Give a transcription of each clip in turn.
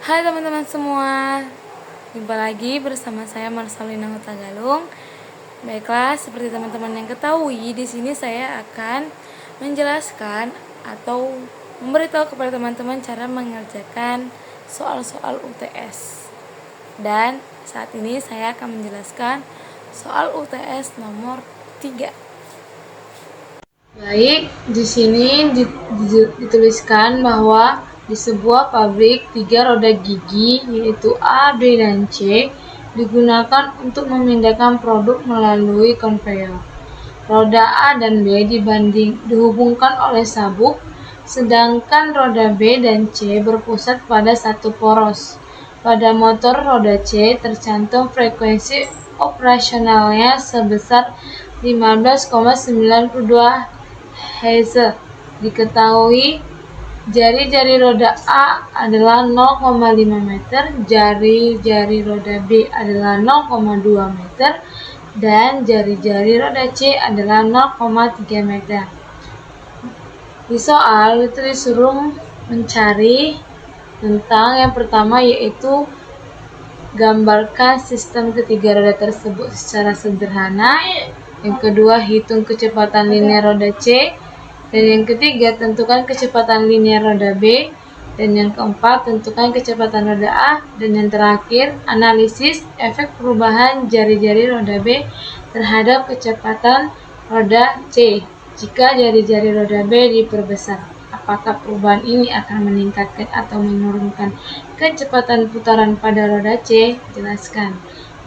Hai teman-teman semua, jumpa lagi bersama saya Marcelina Huta Galung. Baiklah, seperti teman-teman yang ketahui, di sini saya akan menjelaskan atau memberitahu kepada teman-teman cara mengerjakan soal-soal UTS. Dan saat ini saya akan menjelaskan soal UTS nomor 3. Baik, di sini dituliskan bahwa di sebuah pabrik 3 roda gigi yaitu A, B, dan C digunakan untuk memindahkan produk melalui konveyor. Roda A dan B dihubungkan oleh sabuk, sedangkan roda B dan C berpusat pada satu poros. Pada motor roda C tercantum frekuensi operasionalnya sebesar 15,92 Hz. Diketahui jari-jari roda A adalah 0,5 meter, jari-jari roda B adalah 0,2 meter, dan jari-jari roda C adalah 0,3 meter. Di soal itu disuruh mencari tentang yang pertama, yaitu gambarkan sistem ketiga roda tersebut secara sederhana. Yang kedua, hitung kecepatan linear roda C. Dan yang ketiga, tentukan kecepatan linear roda B. Dan yang keempat, tentukan kecepatan roda A. Dan yang terakhir, analisis efek perubahan jari-jari roda B terhadap kecepatan roda C jika jari-jari roda B diperbesar. Apakah perubahan ini akan meningkatkan atau menurunkan kecepatan putaran pada roda C? Jelaskan.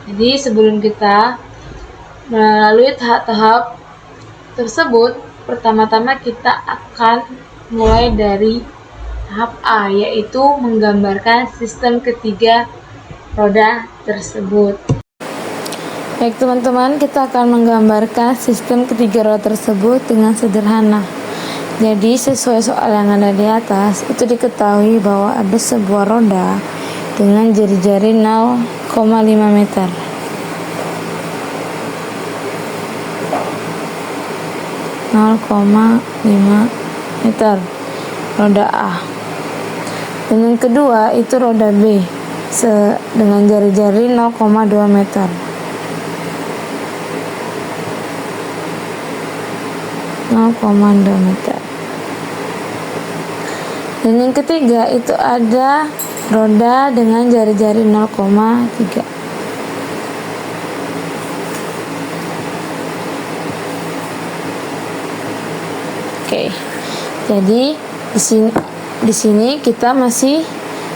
Jadi sebelum kita melalui tahap-tahap tersebut, pertama-tama kita akan mulai dari tahap A, yaitu menggambarkan sistem ketiga roda tersebut. Baik teman-teman, kita akan menggambarkan sistem ketiga roda tersebut dengan sederhana. Jadi sesuai soal yang ada di atas, itu diketahui bahwa ada sebuah roda dengan jari-jari 0,5 meter. meter roda A. Dan yang kedua itu roda B dengan jari-jari 0,2 meter. 0,2 meter. Dan yang ketiga itu ada roda dengan jari-jari 0,3. Oke. Jadi di sini kita masih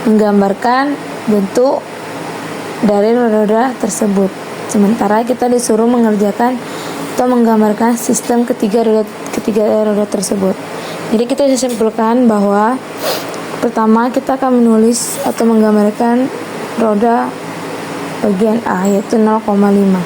menggambarkan bentuk dari roda-roda tersebut. Sementara kita disuruh mengerjakan atau menggambarkan sistem ketiga roda tersebut. Jadi kita bisa simpulkan bahwa pertama kita akan menulis atau menggambarkan roda bagian A, yaitu 0,5.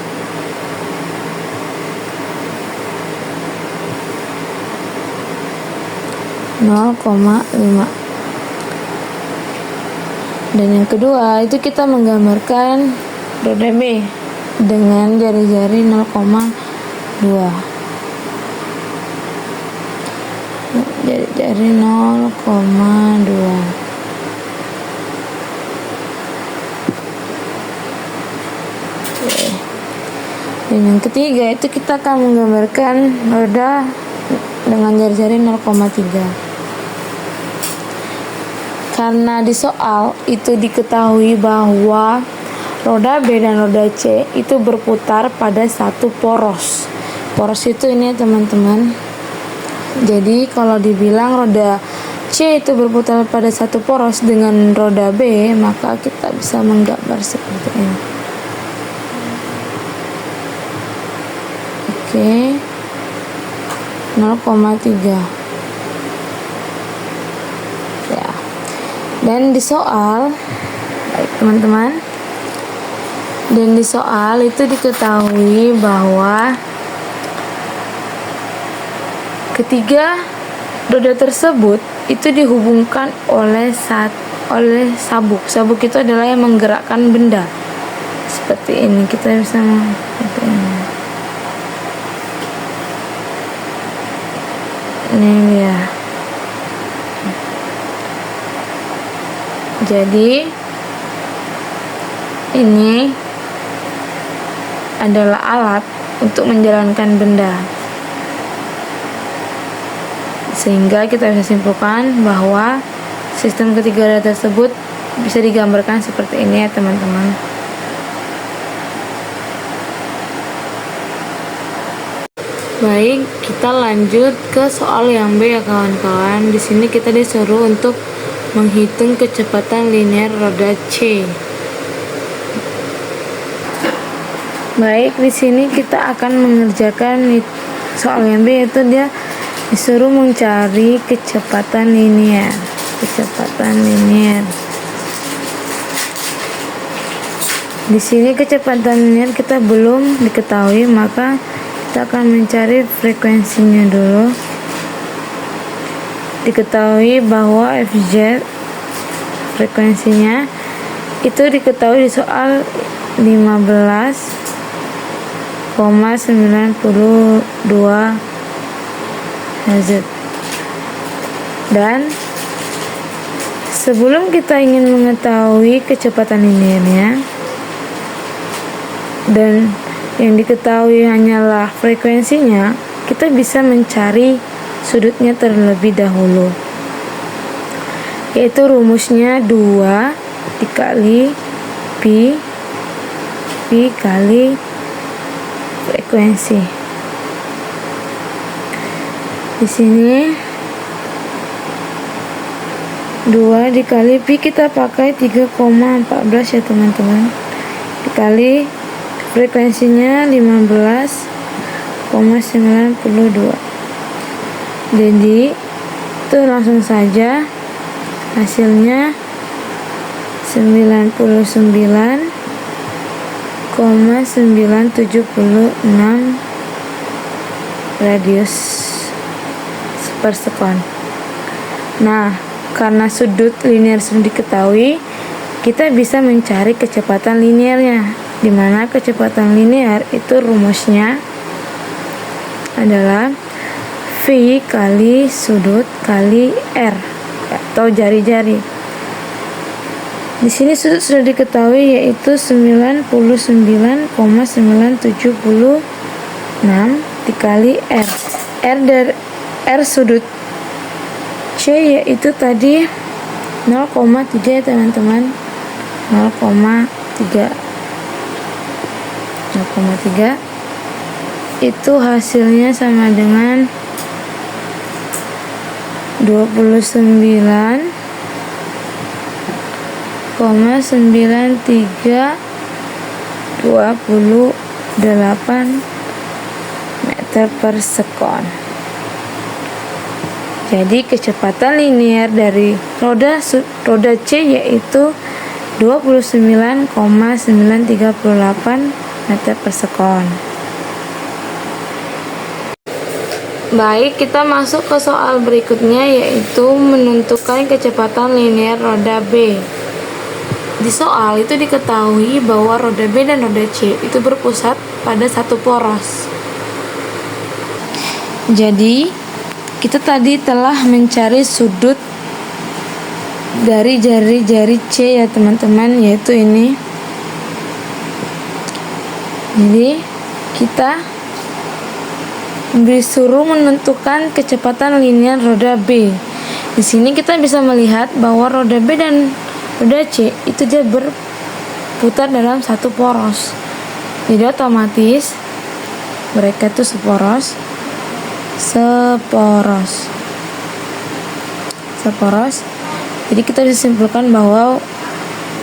Dan yang kedua itu kita menggambarkan roda B dengan jari-jari 0,2. Jari-jari 0,2. Dan yang ketiga itu kita akan menggambarkan roda dengan jari-jari 0,3. Karena di soal itu diketahui bahwa roda B dan roda C itu berputar pada satu poros. Poros itu ini teman-teman. Jadi kalau dibilang roda C itu berputar pada satu poros dengan roda B, maka kita bisa menggambar seperti ini. Oke. 0,3. Ya. Dan di soal, baik teman-teman. Dan di soal itu diketahui bahwa ketiga roda tersebut itu dihubungkan oleh sabuk. Sabuk itu adalah yang menggerakkan benda. Seperti ini, kita bisa seperti ini. Ini dia. Jadi ini adalah alat untuk menjalankan benda, sehingga kita bisa simpulkan bahwa sistem ketiga roda tersebut bisa digambarkan seperti ini ya teman-teman. Baik, kita lanjut ke soal yang B ya kawan-kawan. Di sini kita disuruh untuk menghitung kecepatan linear roda C. Baik, di sini kita akan mengerjakan soal yang B, yaitu dia disuruh mencari kecepatan linear. Di sini kecepatan linear kita belum diketahui, maka kita akan mencari frekuensinya dulu. Diketahui bahwa Fz frekuensinya itu diketahui di soal 15,92 Hz. Dan sebelum kita ingin mengetahui kecepatan linearnya dan yang diketahui hanyalah frekuensinya, kita bisa mencari sudutnya terlebih dahulu, yaitu rumusnya 2 dikali pi kali frekuensi. Di sini 2 dikali pi kita pakai 3,14 ya teman-teman, dikali frekuensinya 15,92. Jadi itu langsung saja hasilnya 99,976 radius per sekon. Nah, karena sudut linear sudah diketahui, kita bisa mencari kecepatan linearnya, di mana kecepatan linear itu rumusnya adalah V kali sudut kali R atau jari-jari. Di sini sudut sudah diketahui, yaitu 99,976 dikali R. R sudut C yaitu tadi 0,3 ya teman-teman, 0,3 itu hasilnya sama dengan 29,9328 meter per sekon. Jadi kecepatan linear dari roda C yaitu 29,938 meter per sekon. Baik, kita masuk ke soal berikutnya, yaitu menentukan kecepatan linear roda B. Di soal itu diketahui bahwa roda B dan roda C itu berpusat pada satu poros. Jadi kita tadi telah mencari sudut dari jari-jari C ya teman-teman, yaitu ini. Jadi kita disuruh menentukan kecepatan linear roda B. Di sini kita bisa melihat bahwa roda B dan roda C itu dia berputar dalam satu poros. Jadi otomatis mereka itu seporos. Jadi kita bisa simpulkan bahwa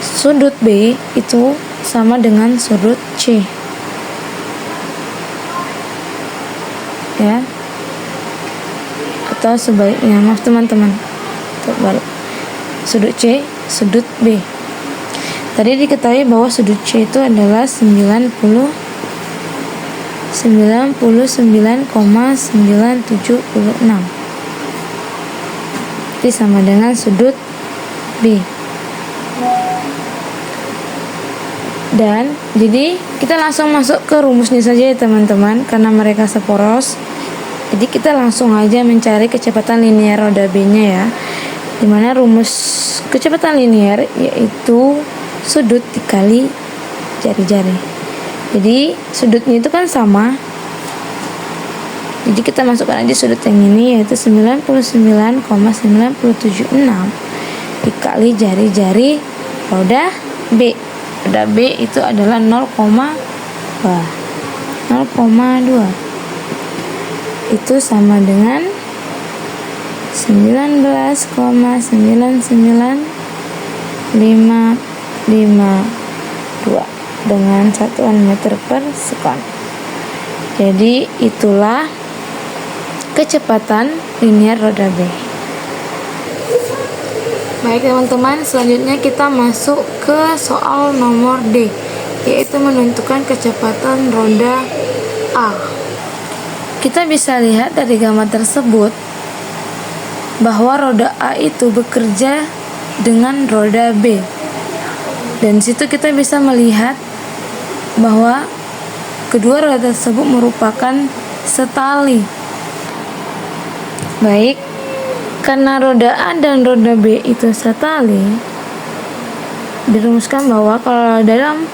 sudut B itu sama dengan sudut C. Ya, atau sebaliknya, maaf teman-teman, balik sudut C, sudut B. Tadi diketahui bahwa sudut C itu adalah 99,976, jadi sama dengan sudut B. Dan jadi kita langsung masuk ke rumusnya saja ya teman-teman, karena mereka seporos. Jadi kita langsung aja mencari kecepatan linear roda B-nya ya. Dimana rumus kecepatan linear yaitu sudut dikali jari-jari. Jadi sudutnya itu kan sama. Jadi kita masukkan aja sudut yang ini, yaitu 99,976 dikali jari-jari roda B. Roda B itu adalah 0,2. Itu sama dengan 19,99552 dengan satuan meter per sekon. Jadi itulah kecepatan linier roda B. Baik teman-teman, selanjutnya kita masuk ke soal nomor D, yaitu menentukan kecepatan roda A. Kita bisa lihat dari gambar tersebut bahwa roda A itu bekerja dengan roda B. Dan situ kita bisa melihat bahwa kedua roda tersebut merupakan setali. Baik, karena roda A dan roda B itu setali, dirumuskan bahwa kalau dalam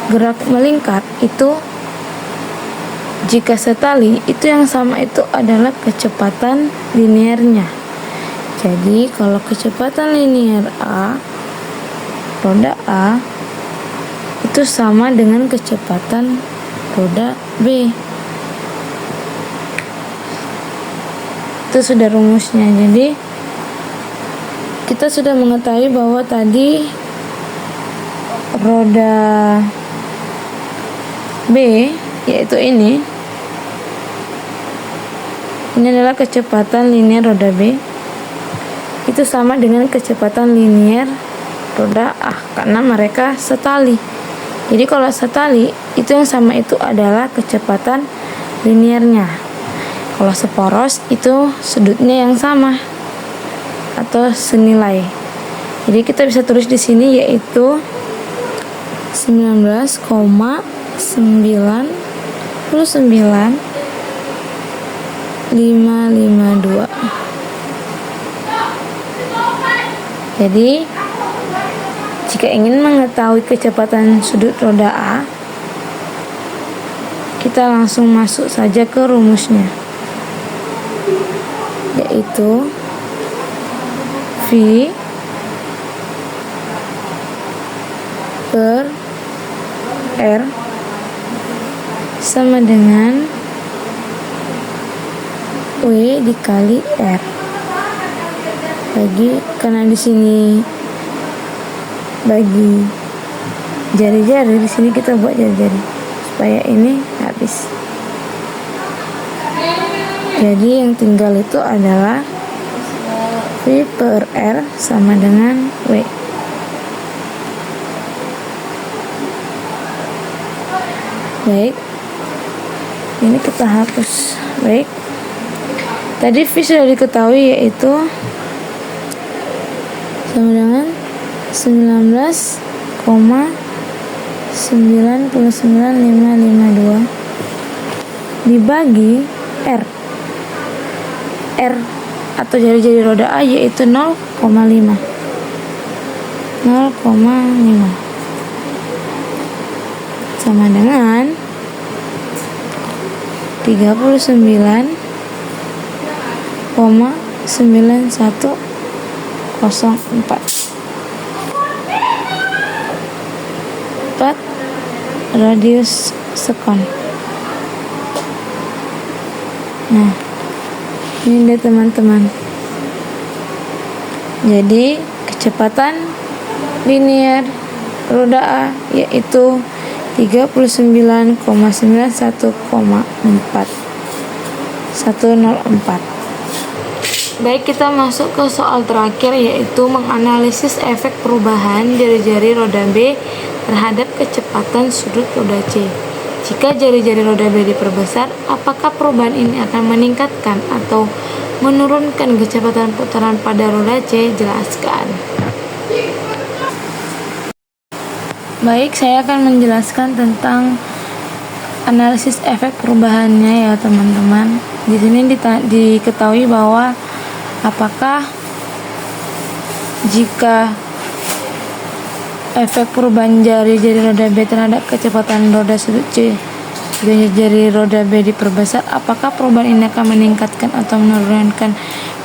gerak melingkar itu, jika setali, itu yang sama itu adalah kecepatan liniernya. Jadi kalau kecepatan linier A, roda A, itu sama dengan kecepatan roda B. Itu sudah rumusnya. Jadi kita sudah mengetahui bahwa tadi roda B, yaitu ini adalah kecepatan linier roda B, itu sama dengan kecepatan linier roda A karena mereka setali. Jadi kalau setali, itu yang sama itu adalah kecepatan liniernya. Kalau seporos, itu sudutnya yang sama atau senilai. Jadi kita bisa tulis di sini yaitu 19,99552. Jadi jika ingin mengetahui kecepatan sudut roda A, kita langsung masuk saja ke rumusnya, yaitu V per R sama dengan W dikali R. Karena di sini bagi jari-jari, di sini kita buat jari-jari supaya ini habis. Jadi yang tinggal itu adalah V per R sama dengan W. Baik, ini kita hapus. Baik, tadi V sudah diketahui yaitu sama dengan 19,99552 dibagi R. R atau jari-jari roda A yaitu 0,5 sama dengan 39,9104 radius sekon. Nah, ini deh teman-teman. Jadi kecepatan linier roda A yaitu 39,91,4. Baik, kita masuk ke soal terakhir yaitu menganalisis efek perubahan jari-jari roda B terhadap kecepatan sudut roda C. Jika jari-jari roda B diperbesar, apakah perubahan ini akan meningkatkan atau menurunkan kecepatan putaran pada roda C? Jelaskan. Baik, saya akan menjelaskan tentang analisis efek perubahannya ya teman-teman. Di sini diketahui bahwa apakah jika efek perubahan jari-jari roda B terhadap kecepatan roda sudut C jika jari roda B diperbesar, apakah perubahan ini akan meningkatkan atau menurunkan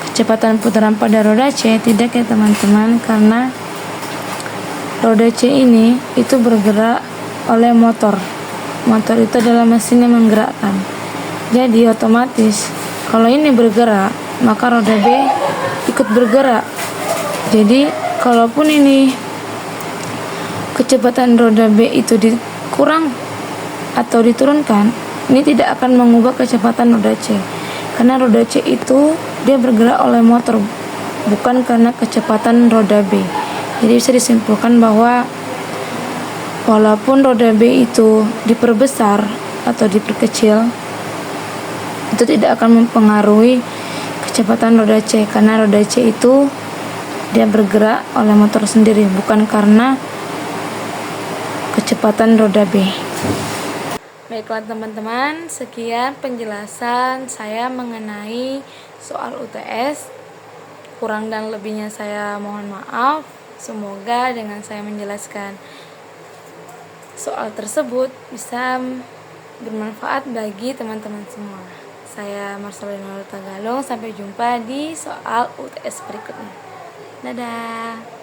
kecepatan putaran pada roda C? Tidak ya teman-teman, karena roda C ini itu bergerak oleh motor. Motor itu adalah mesin yang menggerakkan. Jadi otomatis kalau ini bergerak, maka roda B ikut bergerak. Jadi kalaupun ini kecepatan roda B itu dikurang atau diturunkan, ini tidak akan mengubah kecepatan roda C. Karena roda C itu dia bergerak oleh motor, bukan karena kecepatan roda B. Jadi bisa disimpulkan bahwa walaupun roda B itu diperbesar atau diperkecil, itu tidak akan mempengaruhi kecepatan roda C, karena roda C itu dia bergerak oleh motor sendiri, bukan karena kecepatan roda B. Baiklah teman-teman, sekian penjelasan saya mengenai soal UTS. Kurang dan lebihnya saya mohon maaf. Semoga dengan saya menjelaskan soal tersebut bisa bermanfaat bagi teman-teman semua. Saya Marcelina Tagalong, sampai jumpa di soal UTS berikutnya. Dadah.